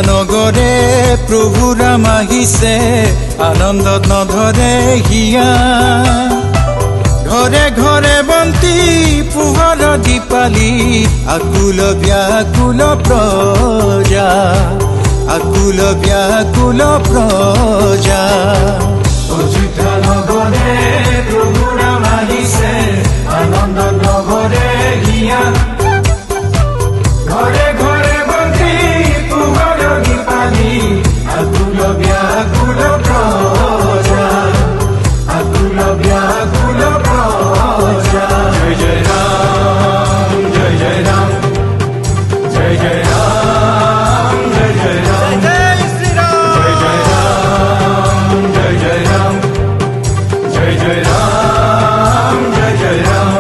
নগৰে প্ৰভু ৰাম আহিছে, আনন্দত নধৰে হিয়া। ঘৰে ঘৰে বন্তি পোহৰ দীপালি, আকুল ব্যাকুল প্ৰজা, আকুল ব্যাকুল প্ৰজা। অযোধ্যা নগৰে প্ৰভু ৰাম আহিছে, আনন্দত নগৰে হিয়া। ঘৰে ঘৰে বন্তি পোহৰ দীপালি, আকুল ব্যাকুল প্ৰজা, আকুল ব্যাকুল প্ৰজা। জয় জয় ৰাম, জয় জয় ৰাম, জয় জয় ৰাম, জয় জয় ৰাম, জয় শ্ৰীৰাম, জয় জয় ৰাম, জয় জয় ৰাম, জয় জয় ৰাম, জয় জয় ৰাম।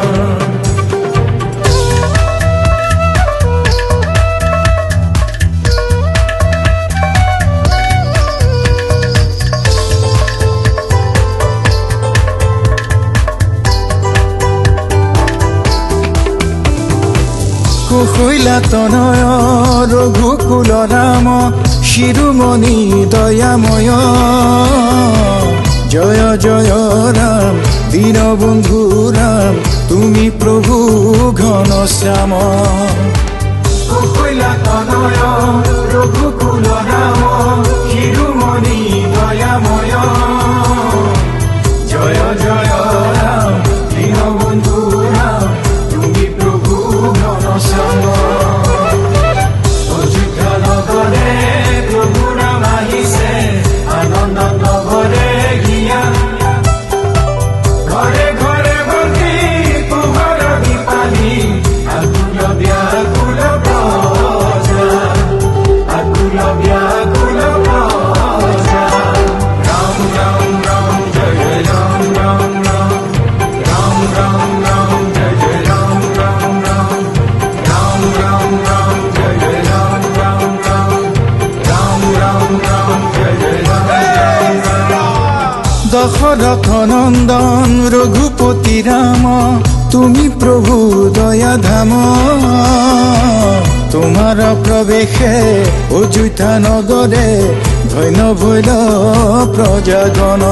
কুশৈলা তনয় ৰঘুকুল ৰাম, শিৰোমণি দয়াময়। জয় জয় ৰাম, দীনবন্ধু ৰাম, তুমি প্ৰভু ঘনশ্যাম। কুশৈলা তনয় ৰঘুকুল ৰাম, শিৰোমণি দয়াময়। জয় জয় ৰাম, দীনবন্ধু ৰাম, তুমি প্ৰভু ঘনশ্যাম। অযোধ্যা নগৰে প্ৰভু ৰাম আহিছে, আনন্দত নগৰে হিয়া। ঘৰে ঘৰে বন্তি পোহৰ দীপালি, আকুল ব্যাকুল প্ৰজা, আকুল ব্যাকুল প্ৰজা। ৰাম ৰাম ৰাম, জয় জয় ৰাম, ৰাম ৰাম, ৰাম ৰাম ৰাম, জয় জয় ৰাম, ৰাম ৰাম, ৰাম ৰাম ৰাম, জয় জয় ৰাম, ৰাম ৰাম, ৰাম ৰাম ৰাম, জয় জয় ৰাম, ৰাম ৰাম। দশৰথ নন্দন ৰঘুপতি ৰাম, তুমি প্ৰভু দয়াধাম। তোমাৰ প্ৰৱেশে অযোধ্যা নগৰে, ধন্য ভৈল প্ৰজাগণ,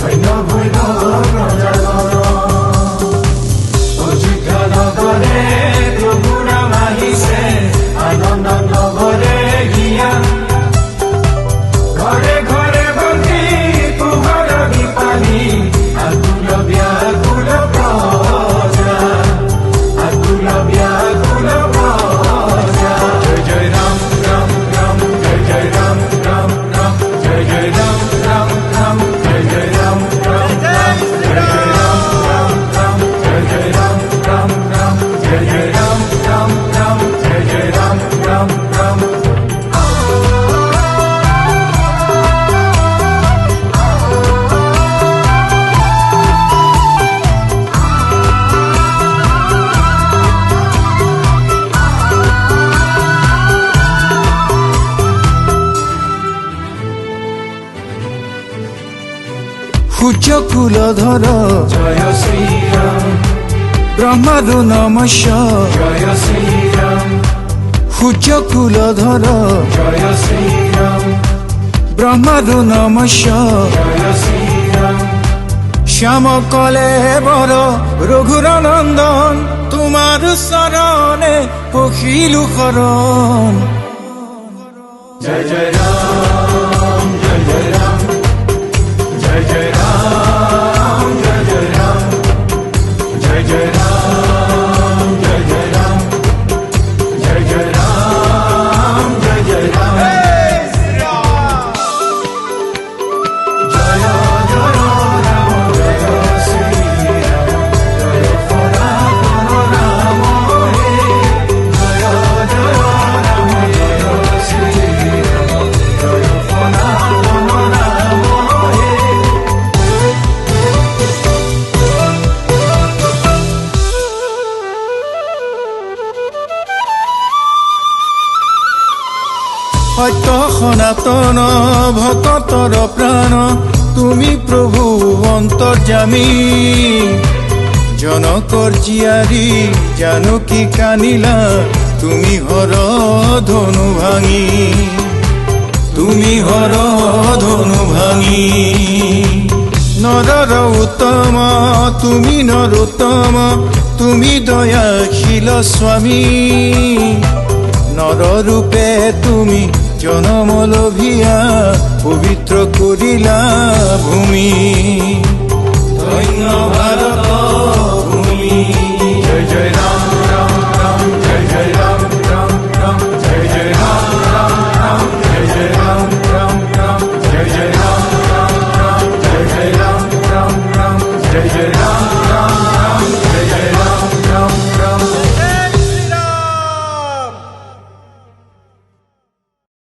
ধন্য ভৈল প্ৰজাগণ। অযোধ্যা নগৰে প্ৰভু ৰাম আহিছে, আনন্দত নগৰে হিয়া। ঘৰে ঘৰে বন্তি পোহৰ দীপালি, আকুল ব্যাকুল প্ৰজা, আকুল ব্যাকুল প্ৰজা। জয় জয় ৰাম, ৰাম ৰাম, জয় জয় ৰাম, ৰাম ৰাম, জয় জয় ৰাম, ৰাম ৰাম, জয় জয় ৰাম, ৰাম ৰাম, জয় জয় ৰাম, ৰাম ৰাম, জয় জয় ৰাম, ৰাম ৰাম, জয় জয় ৰাম, ৰাম ৰাম, জয় জয় ৰাম, ৰাম ৰাম। সূৰ্যকুলধৰ জয় শ্ৰীৰাম, ব্ৰহ্মাদো নমস্য জয় শ্ৰীৰাম। সূৰ্যকুলধৰ জয় শ্ৰীৰাম, ব্ৰহ্মাদো নমস্য জয় শ্ৰীৰাম। শ্যাম কলে বৰ ৰঘুৰ নন্দন, তোমাৰ চৰণে পখিলো শৰণ। জয় জয় ৰাম, জয় জয় ৰাম, জয় জয় ৰাম, জয় জয় ৰাম, জয় জয় ৰাম, জয় জয় ৰাম, জয় জয় ৰাম, জয় জয় ৰাম। জয় জয় ৰাম, জয় শ্ৰীৰাম, জয় সনাতন ৰাম হে। জয় জয় ৰাম, জয় শ্ৰীৰাম, জয় সনাতন ৰাম হে। সত্য সনাতন ভকতৰ প্ৰাণ, তুমি প্ৰভু অন্তৰ্যামী। জনকৰ জীয়াৰী জানকী কানিলা, তুমি হর ধনু ভাঙি, তুমি হর ধনু ভাঙি। নরর উত্তম তুমি নরোত্তম, তুমি দয়াশীল স্বামী। নররূপে তুমি জনম লভিয়া পবিত্র করিলা ভূমি। ধন্য ভারত